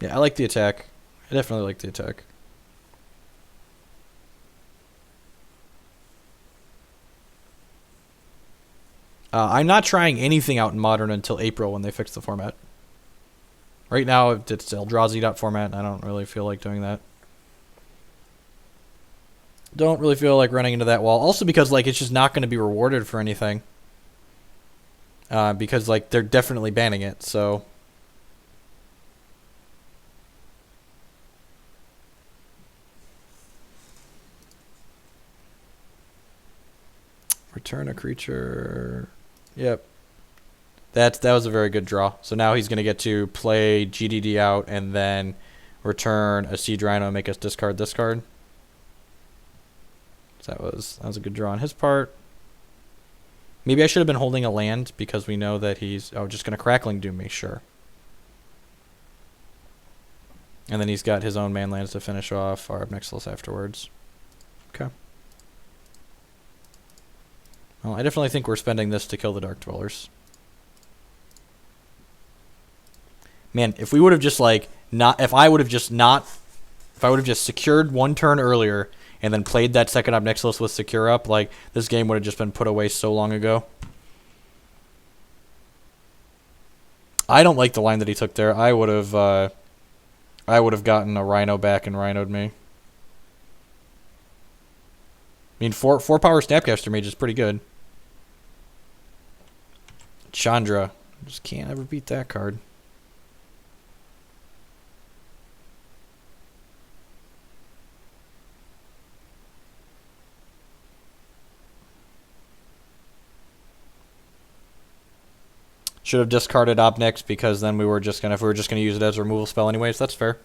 Yeah, I like the attack. I definitely like the attack. I'm not trying anything out in Modern until April when they fix the format. Right now, it's Eldrazi format, and I don't really feel like doing that. Don't really feel like running into that wall. Also because, like, it's just not going to be rewarded for anything. Because, like, they're definitely banning it, so... Return a creature... Yep. That was a very good draw. So now he's going to get to play GDD out and then return a Siege Rhino and make us discard this card. So that was a good draw on his part. Maybe I should have been holding a land because we know that he's... Oh, just going to Crackling Doom me, sure. And then he's got his own man lands to finish off our Obnixilis afterwards. Okay. Well, I definitely think we're spending this to kill the Dark Dwellers. Man, if we would have just, like, if I would have just secured one turn earlier and then played that second Obnixilis with Secure Up, like, this game would have just been put away so long ago. I don't like the line that he took there. I would have gotten a Rhino back and Rhinoed me. I mean, 4-power Snapcaster Mage is pretty good. Chandra. Just can't ever beat that card. Should have discarded Obnix because then if we were just gonna use it as a removal spell anyways. That's fair.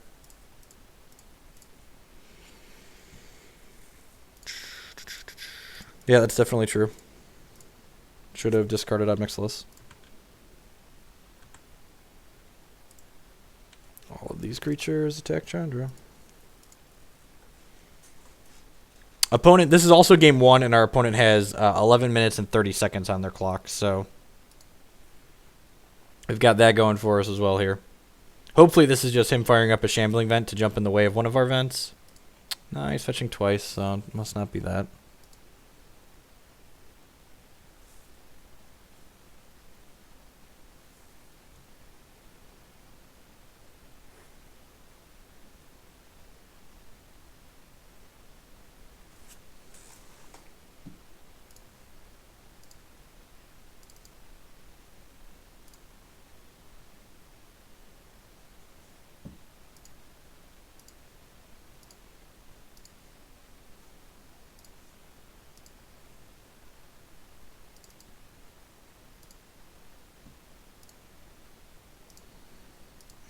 Yeah, that's definitely true. Should have discarded Obnixilis. All of these creatures attack Chandra. Opponent, this is also game 1, and our opponent has 11 minutes and 30 seconds on their clock, so we've got that going for us as well here. Hopefully this is just him firing up a Shambling Vent to jump in the way of one of our vents. No, he's fetching twice, so it must not be that.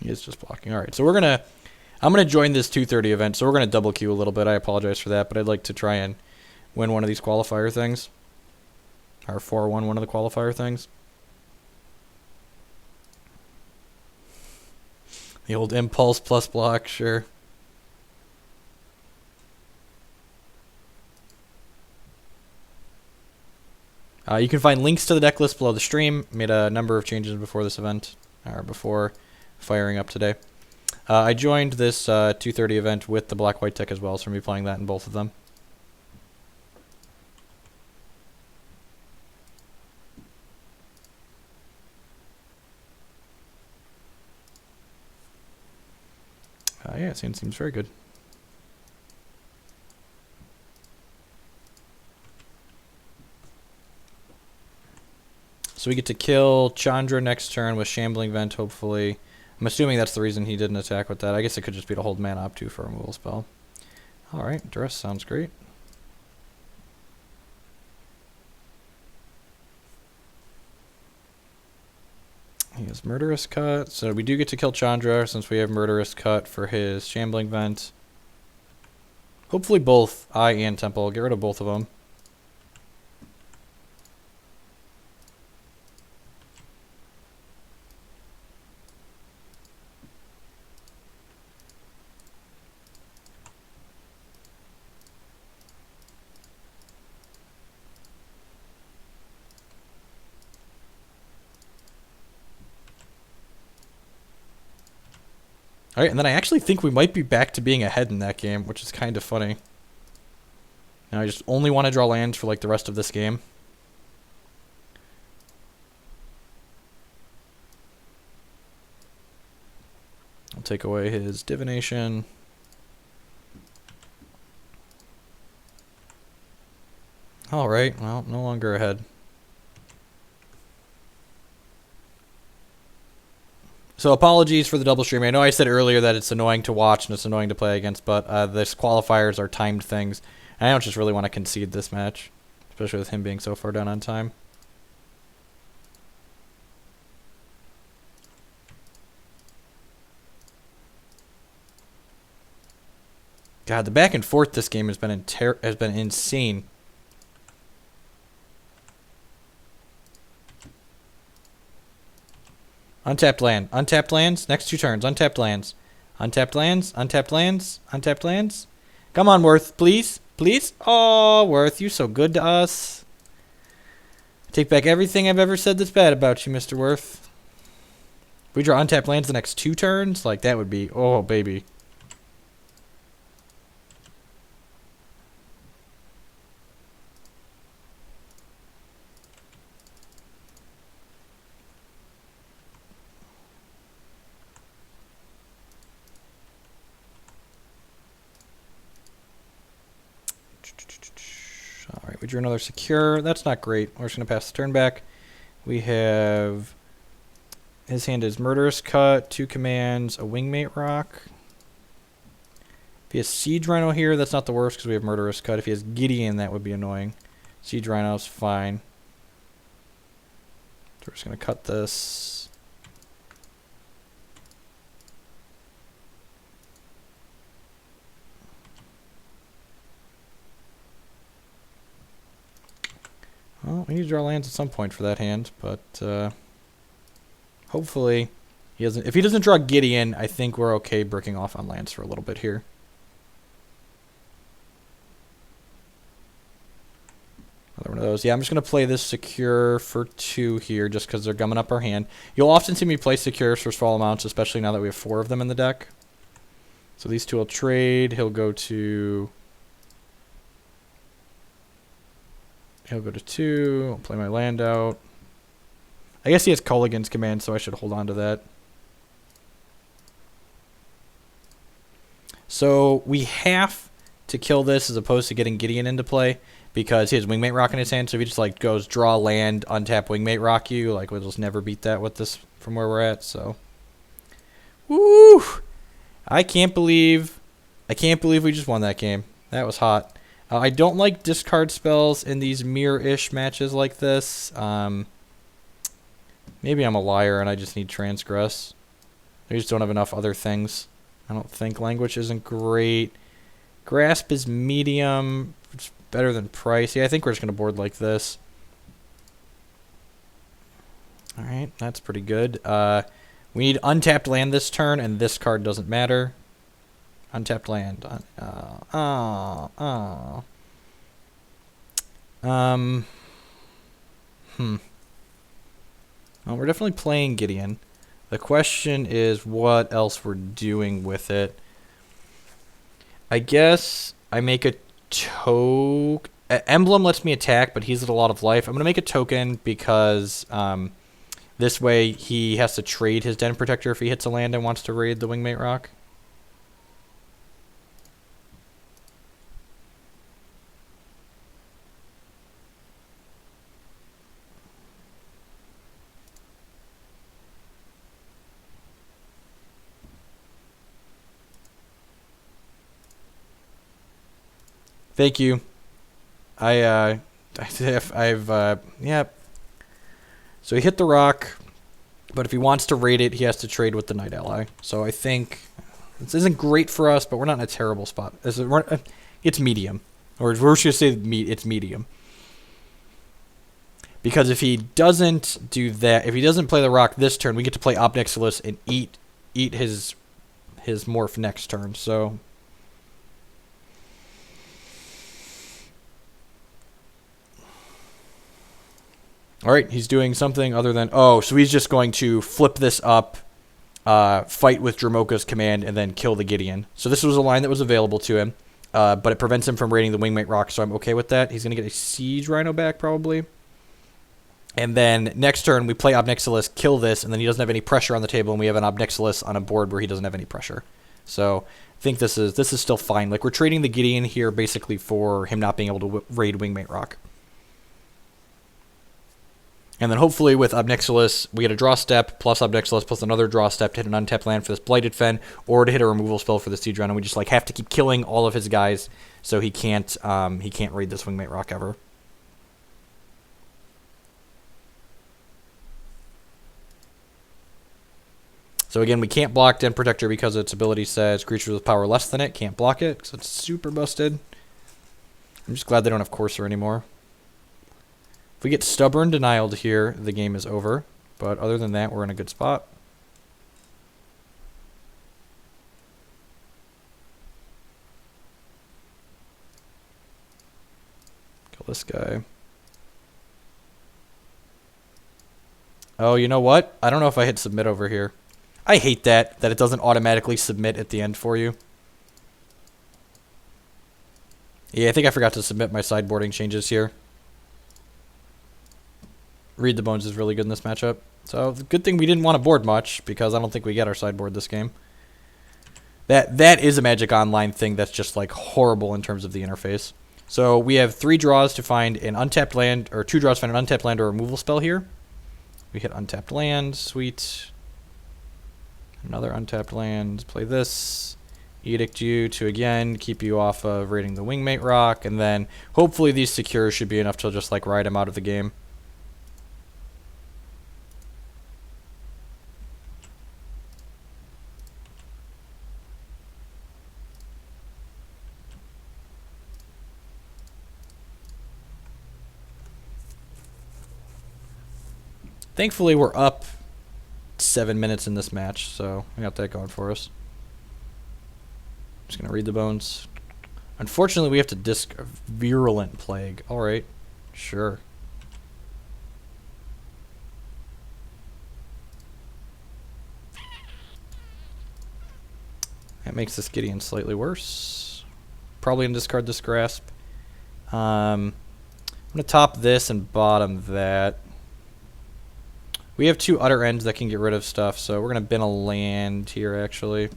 He is just blocking. All right, so I'm gonna join this 2:30 event. So we're gonna double queue a little bit. I apologize for that, but I'd like to try and win one of these qualifier things, or 4-1 one of the qualifier things. The old impulse plus block, sure. You can find links to the deck list below the stream. Made a number of changes before this event, or before firing up today. I joined this 2:30 event with the black-white deck as well, so I'm going to be playing that in both of them. Yeah, it seems very good. So we get to kill Chandra next turn with Shambling Vent, hopefully. I'm assuming that's the reason he didn't attack with that. I guess it could just be to hold mana up 2 for a removal spell. Alright, Duress sounds great. He has Murderous Cut, so we do get to kill Chandra since we have Murderous Cut for his Shambling Vent. Hopefully both Eye and Temple. Get rid of both of them. All right, and then I actually think we might be back to being ahead in that game, which is kind of funny. Now I just only want to draw lands for like the rest of this game. I'll take away his divination. All right, well, no longer ahead. So apologies for the double stream. I know I said earlier that it's annoying to watch and it's annoying to play against, but this qualifiers are timed things. And I don't just really want to concede this match, especially with him being so far down on time. God, the back and forth this game has been insane. Untapped land. Untapped lands. Next 2 turns. Untapped lands. Untapped lands. Untapped lands. Untapped lands. Come on, Worth. Please. Please. Oh, Worth, you're so good to us. I take back everything I've ever said that's bad about you, Mr. Worth. If we draw untapped lands the next 2 turns, like that would be, oh, baby. Alright, we drew another secure. That's not great. We're just going to pass the turn back. We have... His hand is Murderous Cut, 2 commands, a Wingmate Rock. If he has Siege Rhino here, that's not the worst because we have Murderous Cut. If he has Gideon, that would be annoying. Siege Rhino's fine. So we're just going to cut this. Well, we need to draw lands at some point for that hand, but hopefully he doesn't. If he doesn't draw Gideon, I think we're okay breaking off on lands for a little bit here. Another one of those. Yeah, I'm just going to play this secure for 2 here just because they're gumming up our hand. You'll often see me play secures for small amounts, especially now that we have 4 of them in the deck. So these 2 will trade. He'll go to 2. I'll play my land out. I guess he has Culligan's command, so I should hold on to that. So we have to kill this as opposed to getting Gideon into play because he has Wingmate Rock in his hand. So if he just like goes draw land, untap Wingmate Rock you, like we'll just never beat that with this from where we're at. So, woo! I can't believe we just won that game. That was hot. I don't like discard spells in these mirror-ish matches like this. Maybe I'm a liar and I just need Transgress. I just don't have enough other things. I don't think Language isn't great. Grasp is medium. It's better than Price. Yeah, I think we're just going to board like this. Alright, that's pretty good. We need untapped land this turn, and this card doesn't matter. Untapped land. Well, we're definitely playing Gideon. The question is what else we're doing with it. I guess I make a token. Emblem lets me attack, but he's at a lot of life. I'm going to make a token because this way he has to trade his Den Protector if he hits a land and wants to raid the Wingmate Rock. Thank you. I've yep. So he hit the rock, but if he wants to raid it, he has to trade with the Knight Ally. So I think this isn't great for us, but we're not in a terrible spot. It's medium, or we should say it's medium. Because if he doesn't do that, if he doesn't play the rock this turn, we get to play Ob Nixilis and eat his morph next turn. So. All right, he's doing something other than... Oh, so he's just going to flip this up fight with Dromoka's command and then kill the Gideon. So this was a line that was available to him, but it prevents him from raiding the Wingmate Rock, so I'm okay with that. He's going to get a Siege Rhino back, probably. And then next turn, we play Obnixilis, kill this, and then he doesn't have any pressure on the table, and we have an Obnixilis on a board where he doesn't have any pressure. So I think this is still fine. Like, we're trading the Gideon here basically for him not being able to raid Wingmate Rock. And then hopefully with Obnixilis, we get a draw step, plus Obnixilis, plus another draw step to hit an untapped land for this Blighted Fen, or to hit a removal spell for the Siege Rhino. We just like have to keep killing all of his guys, so he can't raid this Wingmate Rock ever. So again, we can't block Den Protector because its ability says creatures with power less than it can't block it, so it's super busted. I'm just glad they don't have Courser anymore. If we get Stubborn Denialed here, the game is over. But other than that, we're in a good spot. Kill this guy. Oh, you know what? I don't know if I hit submit over here. I hate that it doesn't automatically submit at the end for you. Yeah, I think I forgot to submit my sideboarding changes here. Read the Bones is really good in this matchup. So, good thing we didn't want to board much, because I don't think we get our sideboard this game. That is a Magic Online thing that's just, like, horrible in terms of the interface. So, we have 3 draws to find an untapped land, or 2 draws to find an untapped land or a removal spell here. We hit untapped land, sweet. Another untapped land, play this. Edict you to, again, keep you off of raiding the Wingmate Rock, and then hopefully these secures should be enough to just, like, ride him out of the game. Thankfully, we're up 7 minutes in this match, so we got that going for us. Just going to read the Bones. Unfortunately, we have to disc a Virulent Plague. Alright, sure. That makes this Gideon slightly worse. Probably going to discard this Grasp. I'm going to top this and bottom that. We have 2 Utter Ends that can get rid of stuff, so we're going to bin a land here, actually.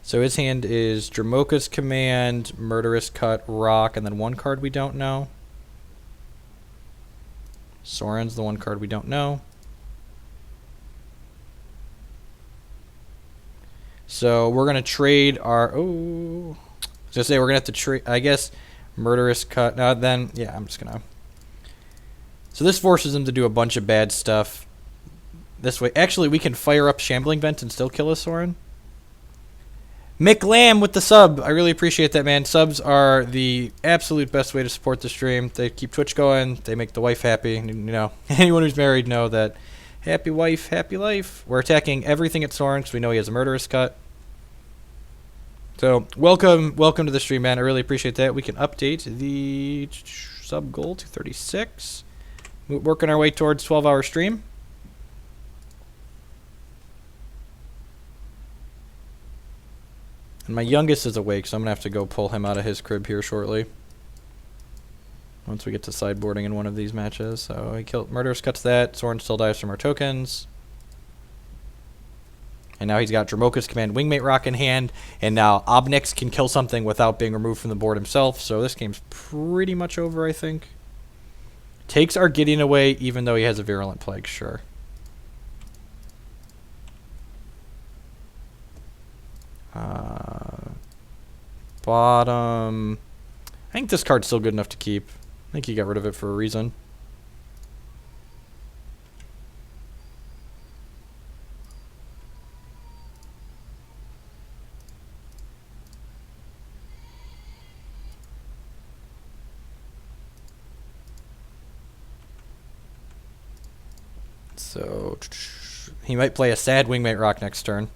So his hand is Dromoka's Command, Murderous Cut, Rock, and then 1 card we don't know. Soren's the 1 card we don't know. So we're going to trade our... Oh, I was going to say we're going to have to trade... I guess Murderous Cut... No, then... Yeah, I'm just going to... So this forces him to do a bunch of bad stuff this way. Actually, we can fire up Shambling Vent and still kill a Soren. Mick Lamb with the sub. I really appreciate that, man. Subs are the absolute best way to support the stream. They keep Twitch going. They make the wife happy. You know, anyone who's married know that happy wife, happy life. We're attacking everything at Soren because we know he has a Murderous Cut. So, welcome to the stream, man. I really appreciate that. We can update the sub goal to 36. Working our way towards 12-hour stream. And my youngest is awake, so I'm going to have to go pull him out of his crib here shortly. Once we get to sideboarding in one of these matches. So, he killed Murderous Cuts that. Soren still dies from our tokens. And now he's got Dromoka's Command, Wingmate Rock in hand. And now Obnix can kill something without being removed from the board himself. So this game's pretty much over, I think. Takes our Gideon away, even though he has a Virulent Plague, sure. Bottom. I think this card's still good enough to keep. I think he got rid of it for a reason. So he might play a sad Wingmate Rock next turn.